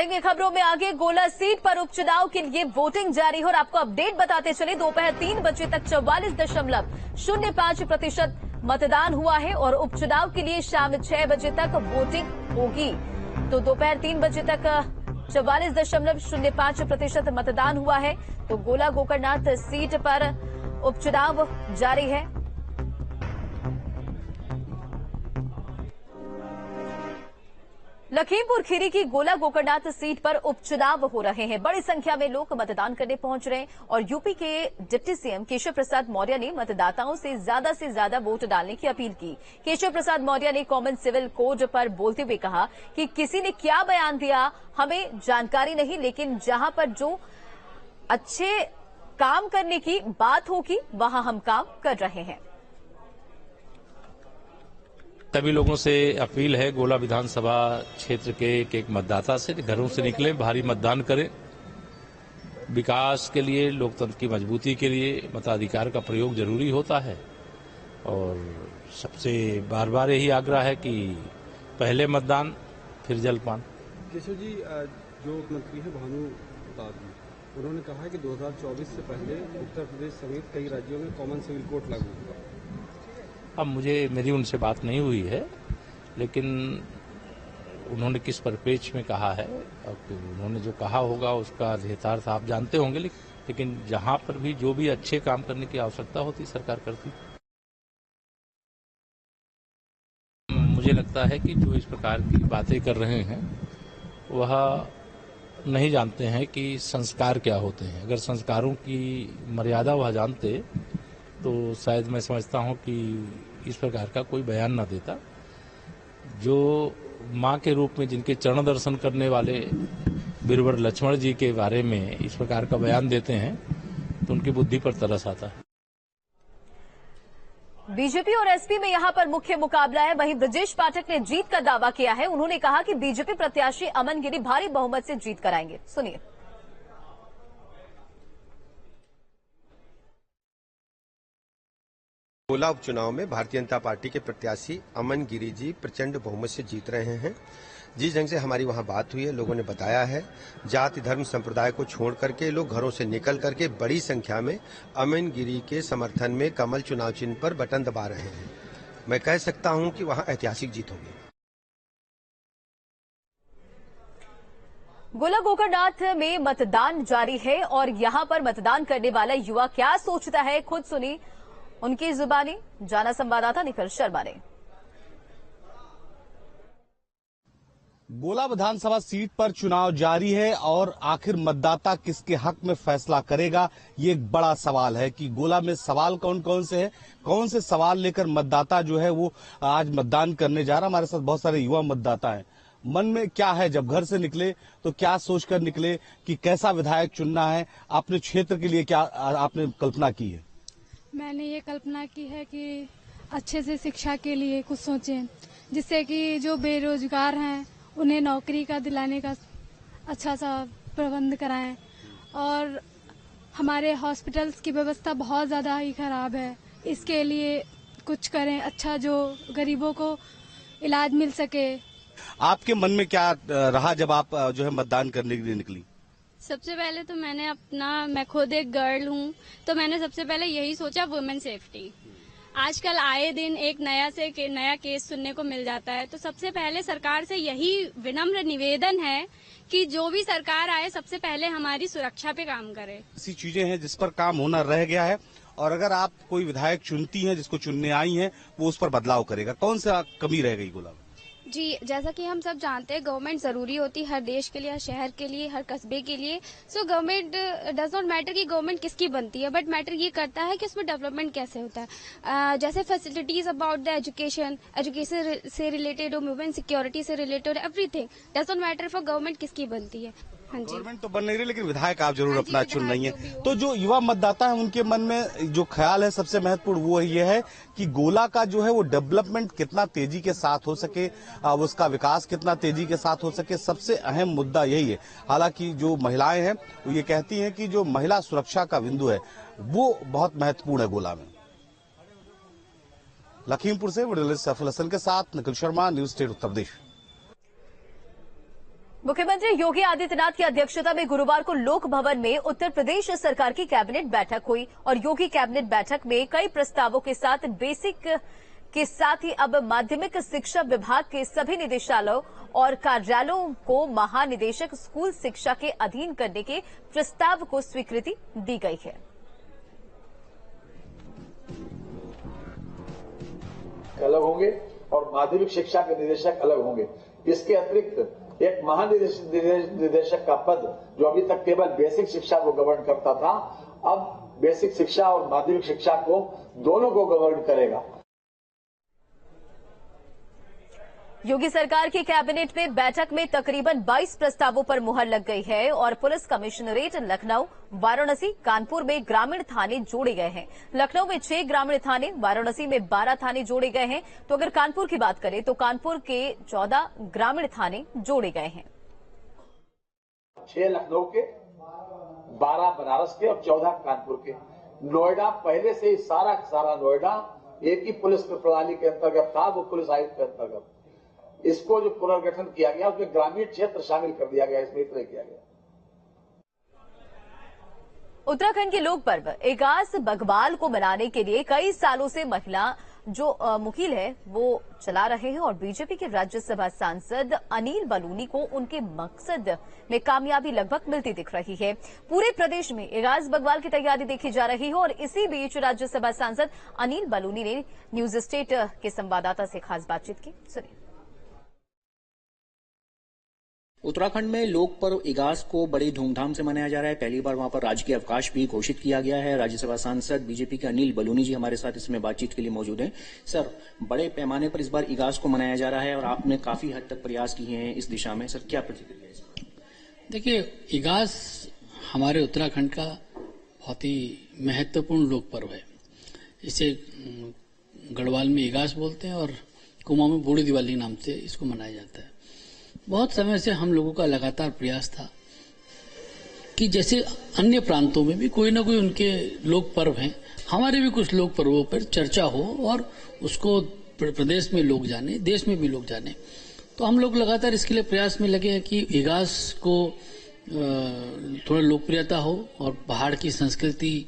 बढ़ेंगे खबरों में आगे। गोला सीट पर उपचुनाव के लिए वोटिंग जारी है और आपको अपडेट बताते चले, दोपहर 3 बजे तक 44.05% मतदान हुआ है और उपचुनाव के लिए शाम 6 बजे तक वोटिंग होगी। तो दोपहर 3 बजे तक 44.05% मतदान हुआ है। तो गोला गोकर्णनाथ सीट पर उपचुनाव जारी है। लखीमपुर खीरी की गोला गोकर्णनाथ सीट पर उपचुनाव हो रहे हैं। बड़ी संख्या में लोग मतदान करने पहुंच रहे हैं और यूपी के डिप्टी सीएम केशव प्रसाद मौर्य ने मतदाताओं से ज्यादा वोट डालने की अपील की। केशव प्रसाद मौर्य ने कॉमन सिविल कोड पर बोलते हुए कहा कि किसी ने क्या बयान दिया हमें जानकारी नहीं, लेकिन जहां पर जो अच्छे काम करने की बात होगी वहां हम काम कर रहे हैं। सभी लोगों से अपील है, गोला विधानसभा क्षेत्र के एक मतदाता से घरों से निकलें, भारी मतदान करें। विकास के लिए, लोकतंत्र की मजबूती के लिए मताधिकार का प्रयोग जरूरी होता है और सबसे बार बार यही आग्रह है कि पहले मतदान फिर जलपान। केशव जी, जो मंत्री है भानु प्रताप जी, उन्होंने कहा है कि 2024 से पहले उत्तर प्रदेश समेत कई राज्यों में कॉमन सिविल कोड लागू होगा। अब मेरी उनसे बात नहीं हुई है, लेकिन उन्होंने किस परिप्रेक्ष्य में कहा है और उन्होंने जो कहा होगा उसका यथार्थ आप जानते होंगे, लेकिन जहां पर भी जो भी अच्छे काम करने की आवश्यकता होती सरकार करती। मुझे लगता है कि जो इस प्रकार की बातें कर रहे हैं वह नहीं जानते हैं कि संस्कार क्या होते हैं। अगर संस्कारों की मर्यादा वह जानते तो शायद मैं समझता हूं कि इस प्रकार का कोई बयान न देता। जो मां के रूप में जिनके चरण दर्शन करने वाले बीरबल लक्ष्मण जी के बारे में इस प्रकार का बयान देते हैं तो उनकी बुद्धि पर तरस आता है। बीजेपी और एसपी में यहां पर मुख्य मुकाबला है। वहीं ब्रजेश पाठक ने जीत का दावा किया है। उन्होंने कहा कि बीजेपी प्रत्याशी अमन गिरी भारी बहुमत से जीत कराएंगे। सुनिए। गोला उपचुनाव में भारतीय जनता पार्टी के प्रत्याशी अमन गिरी जी प्रचंड बहुमत से जीत रहे हैं। जिस ढंग से हमारी वहां बात हुई है, लोगों ने बताया है, जाति धर्म संप्रदाय को छोड़ करके लोग घरों से निकल करके बड़ी संख्या में अमन गिरी के समर्थन में कमल चुनाव चिन्ह पर बटन दबा रहे हैं। मैं कह सकता हूं कि वहां ऐतिहासिक जीत होगी। गोला गोकर्णनाथ में मतदान जारी है और यहां पर मतदान करने वाला युवा क्या सोचता है, खुद सुनी उनकी जुबानी, जाना संवाददाता निखिल शर्मा ने। गोला विधानसभा सीट पर चुनाव जारी है और आखिर मतदाता किसके हक में फैसला करेगा, ये एक बड़ा सवाल है कि गोला में सवाल कौन कौन से हैं, कौन से सवाल लेकर मतदाता जो है वो आज मतदान करने जा रहा। हमारे साथ बहुत सारे युवा मतदाता हैं। मन में क्या है, जब घर से निकले तो क्या सोचकर निकले कि कैसा विधायक चुनना है, अपने क्षेत्र के लिए क्या आपने कल्पना की है? मैंने ये कल्पना की है कि अच्छे से शिक्षा के लिए कुछ सोचें, जिससे कि जो बेरोजगार हैं उन्हें नौकरी का दिलाने का अच्छा सा प्रबंध कराएं। और हमारे हॉस्पिटल्स की व्यवस्था बहुत ज़्यादा ही खराब है, इसके लिए कुछ करें, अच्छा जो गरीबों को इलाज मिल सके। आपके मन में क्या रहा जब आप जो है मतदान करने के लिए निकली? सबसे पहले तो मैं खुद एक गर्ल हूँ, तो मैंने सबसे पहले यही सोचा, वुमेन सेफ्टी। आजकल आए दिन एक नया केस सुनने को मिल जाता है, तो सबसे पहले सरकार से यही विनम्र निवेदन है कि जो भी सरकार आए सबसे पहले हमारी सुरक्षा पे काम करे। ऐसी चीजें हैं जिस पर काम होना रह गया है और अगर आप कोई विधायक चुनती हैं, जिसको चुनने आई हैं, वो उस पर बदलाव करेगा। कौन सा कमी रह गई गोला? जी, जैसा कि हम सब जानते हैं, गवर्नमेंट जरूरी होती है हर देश के लिए, हर शहर के लिए, हर कस्बे के लिए। So government does not matter कि गवर्नमेंट किसकी बनती है, बट मैटर ये करता है कि उसमें डेवलपमेंट कैसे होता है। जैसे फैसिलिटीज अबाउट द एजुकेशन से रिलेटेड, वुमेन सिक्योरिटी से related, everything does not matter for government किसकी बनती है। हाँ जी, गवर्नमेंट तो बन नहीं रही, लेकिन विधायक आप जरूर अपना चुन रही हैं। तो जो युवा मतदाता है उनके मन में जो ख्याल है सबसे महत्वपूर्ण वो ये है कि गोला का जो है वो डेवलपमेंट कितना तेजी के साथ हो सके, उसका विकास कितना तेजी के साथ हो सके, सबसे अहम मुद्दा यही है। हालांकि जो महिलाएं हैं वो ये कहती हैं कि जो महिला सुरक्षा का बिंदु है वो बहुत महत्वपूर्ण है गोला में। लखीमपुर से वीडियो जर्नलिस्ट सैफुल हसन के साथ निखिल शर्मा, न्यूज स्टेट उत्तर प्रदेश। मुख्यमंत्री योगी आदित्यनाथ की अध्यक्षता में गुरुवार को लोक भवन में उत्तर प्रदेश सरकार की कैबिनेट बैठक हुई और योगी कैबिनेट बैठक में कई प्रस्तावों के साथ बेसिक के साथ ही अब माध्यमिक शिक्षा विभाग के सभी निदेशालयों और कार्यालयों को महानिदेशक स्कूल शिक्षा के अधीन करने के प्रस्ताव को स्वीकृति दी गई है। अलग होंगे और माध्यमिक शिक्षा के निदेशक अलग होंगे। इसके अतिरिक्त एक महानिदेशक का पद जो अभी तक केवल बेसिक शिक्षा को गवर्न करता था, अब बेसिक शिक्षा और माध्यमिक शिक्षा को दोनों को गवर्न करेगा। योगी सरकार की कैबिनेट में बैठक में तकरीबन 22 प्रस्तावों पर मुहर लग गई है और पुलिस कमिश्नरेट लखनऊ, वाराणसी, कानपुर में ग्रामीण थाने जोड़े गए हैं। लखनऊ में 6 ग्रामीण थाने, वाराणसी में 12 थाने जोड़े गए हैं। तो अगर कानपुर की बात करें तो कानपुर के 14 ग्रामीण थाने जोड़े गए हैं। 6 लखनऊ के, 12 बनारस के और 14 कानपुर के। नोएडा पहले से ही सारा नोएडा एक ही पुलिस प्रणाली के अंतर्गत था, वो पुलिस आयुक्त के अंतर्गत। इसको जो पुनर्गठन किया गया उसमें ग्रामीण क्षेत्र शामिल कर दिया गया, इसमें इतना किया गया। उत्तराखंड के लोक पर्व इगास बग्वाल को मनाने के लिए कई सालों से महिला जो मुखिल है वो चला रहे हैं और बीजेपी के राज्यसभा सांसद अनिल बलूनी को उनके मकसद में कामयाबी लगभग मिलती दिख रही है। पूरे प्रदेश में इगास बग्वाल की तैयारी देखी जा रही है और इसी बीच राज्यसभा सांसद अनिल बलूनी ने न्यूज स्टेट के संवाददाता से खास बातचीत की। सुनिए। उत्तराखंड में लोक पर्व इगास को बड़ी धूमधाम से मनाया जा रहा है। पहली बार वहां पर राजकीय अवकाश भी घोषित किया गया है। राज्यसभा सांसद बीजेपी के अनिल बलूनी जी हमारे साथ इसमें बातचीत के लिए मौजूद हैं। सर, बड़े पैमाने पर इस बार इगास को मनाया जा रहा है और आपने काफी हद तक प्रयास किए हैं इस दिशा में। सर, क्या प्रतिक्रिया है इसकी? देखिए, इगास हमारे उत्तराखंड का बहुत ही महत्वपूर्ण लोक पर्व है। इसे गढ़वाल में इगास बोलते हैं और कुमाऊं में बूढ़ी दिवाली नाम से इसको मनाया जाता है। बहुत समय से हम लोगों का लगातार प्रयास था कि जैसे अन्य प्रांतों में भी कोई ना कोई उनके लोक पर्व हैं, हमारे भी कुछ लोक पर्वों पर चर्चा हो और उसको प्रदेश में लोग जाने, देश में भी लोग जाने। तो हम लोग लगातार इसके लिए प्रयास में लगे हैं कि इगास को थोड़ा लोकप्रियता हो और पहाड़ की संस्कृति,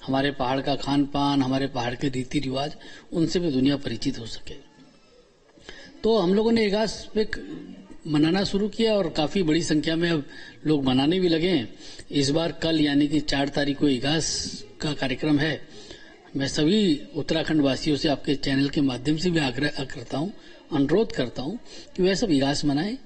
हमारे पहाड़ का खान पान, हमारे पहाड़ के रीति रिवाज, उनसे भी दुनिया परिचित हो सके। तो हम लोगों ने इगास पे मनाना शुरू किया और काफी बड़ी संख्या में अब लोग मनाने भी लगे हैं। इस बार कल यानी कि 4 तारीख को इगास का कार्यक्रम है। मैं सभी उत्तराखंड वासियों से आपके चैनल के माध्यम से भी आग्रह करता हूं, अनुरोध करता हूं कि वह सब इगास मनाएं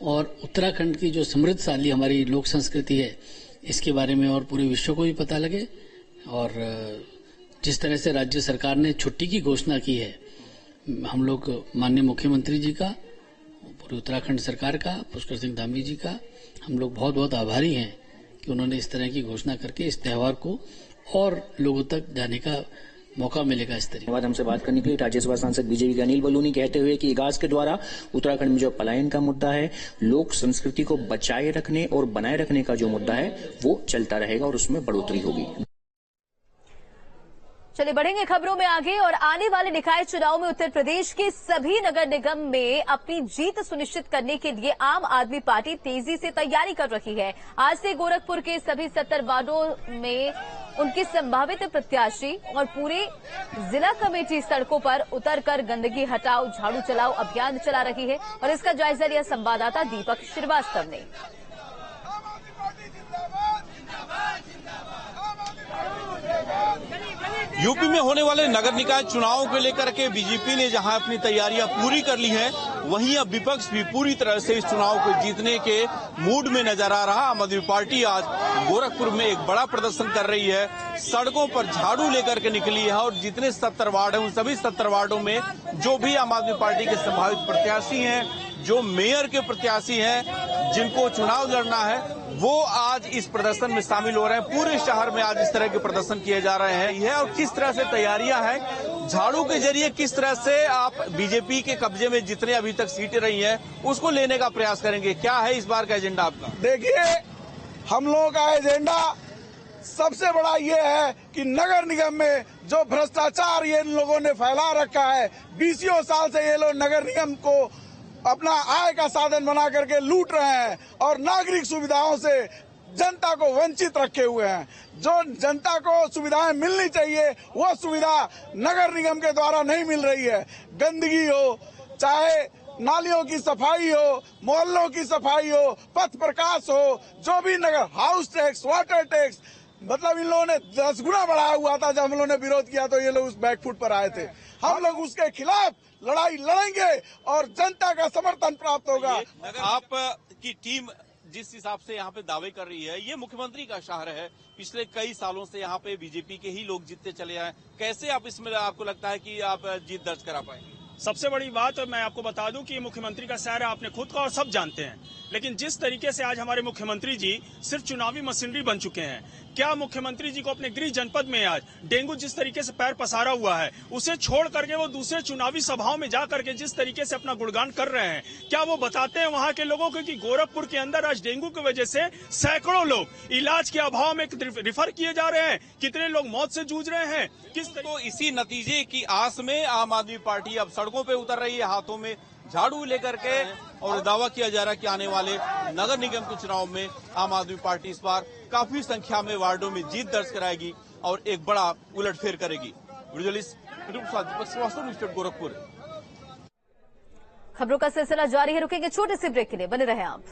और उत्तराखंड की जो समृद्धशाली हमारी लोक संस्कृति है इसके बारे में और पूरे विश्व को भी पता लगे। और जिस तरह से राज्य सरकार ने छुट्टी की घोषणा की है, हम लोग माननीय मुख्यमंत्री जी का, पूरी उत्तराखंड सरकार का, पुष्कर सिंह धामी जी का हम लोग बहुत बहुत आभारी हैं कि उन्होंने इस तरह की घोषणा करके इस त्योहार को और लोगों तक जाने का मौका मिलेगा। इस तरीके बाद हमसे बात करने के लिए राज्यसभा सांसद बीजेपी के अनिल बलूनी कहते हुए कि इगास के द्वारा उत्तराखंड में जो पलायन का मुद्दा है, लोक संस्कृति को बचाए रखने और बनाए रखने का जो मुद्दा है वो चलता रहेगा और उसमें बढ़ोतरी होगी। चलिए बढ़ेंगे खबरों में आगे और आने वाले निकाय चुनाव में उत्तर प्रदेश के सभी नगर निगम में अपनी जीत सुनिश्चित करने के लिए आम आदमी पार्टी तेजी से तैयारी कर रही है। आज से गोरखपुर के सभी 70 वार्डों में उनकी संभावित प्रत्याशी और पूरे जिला कमेटी सड़कों पर उतरकर गंदगी हटाओ, झाड़ू चलाओ अभियान चला रही है और इसका जायजा लिया संवाददाता दीपक श्रीवास्तव ने। यूपी में होने वाले नगर निकाय चुनावों को लेकर के बीजेपी ने जहां अपनी तैयारियां पूरी कर ली हैं, वहीं अब विपक्ष भी पूरी तरह से इस चुनाव को जीतने के मूड में नजर आ रहा। आम आदमी पार्टी आज गोरखपुर में एक बड़ा प्रदर्शन कर रही है, सड़कों पर झाड़ू लेकर के निकली है और जितने 70 वार्ड हैं उन सभी 70 वार्डों में जो भी आम आदमी पार्टी के संभावित प्रत्याशी हैं, जो मेयर के प्रत्याशी हैं, जिनको चुनाव लड़ना है, वो आज इस प्रदर्शन में शामिल हो रहे हैं। पूरे शहर में आज इस तरह के प्रदर्शन किए जा रहे हैं। यह और किस तरह से तैयारियां हैं, झाड़ू के जरिए किस तरह से आप बीजेपी के कब्जे में जितने अभी तक सीटें रही हैं उसको लेने का प्रयास करेंगे। क्या है इस बार का एजेंडा आपका? देखिए, हम लोगों का एजेंडा सबसे बड़ा ये है कि नगर निगम में जो भ्रष्टाचार ये इन लोगों ने फैला रखा है, 20 साल से ये लोग नगर निगम को अपना आय का साधन बना करके लूट रहे हैं और नागरिक सुविधाओं से जनता को वंचित रखे हुए हैं। जो जनता को सुविधाएं मिलनी चाहिए वो सुविधा नगर निगम के द्वारा नहीं मिल रही है। गंदगी हो, चाहे नालियों की सफाई हो, मोहल्लों की सफाई हो, पथ प्रकाश हो, जो भी नगर, हाउस टैक्स, वाटर टैक्स, मतलब इन लोगों ने 10 गुना बढ़ाया हुआ था। जब हम लोगों ने विरोध किया तो ये लोग उस बैकफुट पर आए थे। हम लोग उसके खिलाफ लड़ाई लड़ेंगे और जनता का समर्थन प्राप्त होगा। आप की टीम जिस हिसाब से यहाँ पे दावे कर रही है, ये मुख्यमंत्री का शहर है। पिछले कई सालों से यहाँ पे बीजेपी के ही लोग जीतते चले आए। कैसे आप इसमें आपको लगता है कि आप जीत दर्ज करा पाएंगे? सबसे बड़ी बात मैं आपको बता दूं कि मुख्यमंत्री का शहर है, आपने खुद का और सब जानते हैं। लेकिन जिस तरीके से आज हमारे मुख्यमंत्री जी सिर्फ चुनावी मशीनरी बन चुके हैं, क्या मुख्यमंत्री जी को अपने गृह जनपद में आज डेंगू जिस तरीके से पैर पसारा हुआ है, उसे छोड़ करके वो दूसरे चुनावी सभाओं में जा करके जिस तरीके से अपना गुणगान कर रहे हैं, क्या वो बताते हैं वहां के लोगों को कि गोरखपुर के अंदर आज डेंगू की वजह से सैकड़ों लोग इलाज के अभाव में रिफर किए जा रहे हैं, कितने लोग मौत से जूझ रहे हैं? तो इसी नतीजे की आस में आम आदमी पार्टी अब सड़कों पे उतर रही है, हाथों में झाड़ू लेकर के, और दावा किया जा रहा है कि आने वाले नगर निगम के चुनाव में आम आदमी पार्टी इस बार काफी संख्या में वार्डों में जीत दर्ज कराएगी और एक बड़ा उलटफेर करेगी। खबरों का सिलसिला जारी है, रुकेंगे छोटे से ब्रेक के लिए, बने रहे आप।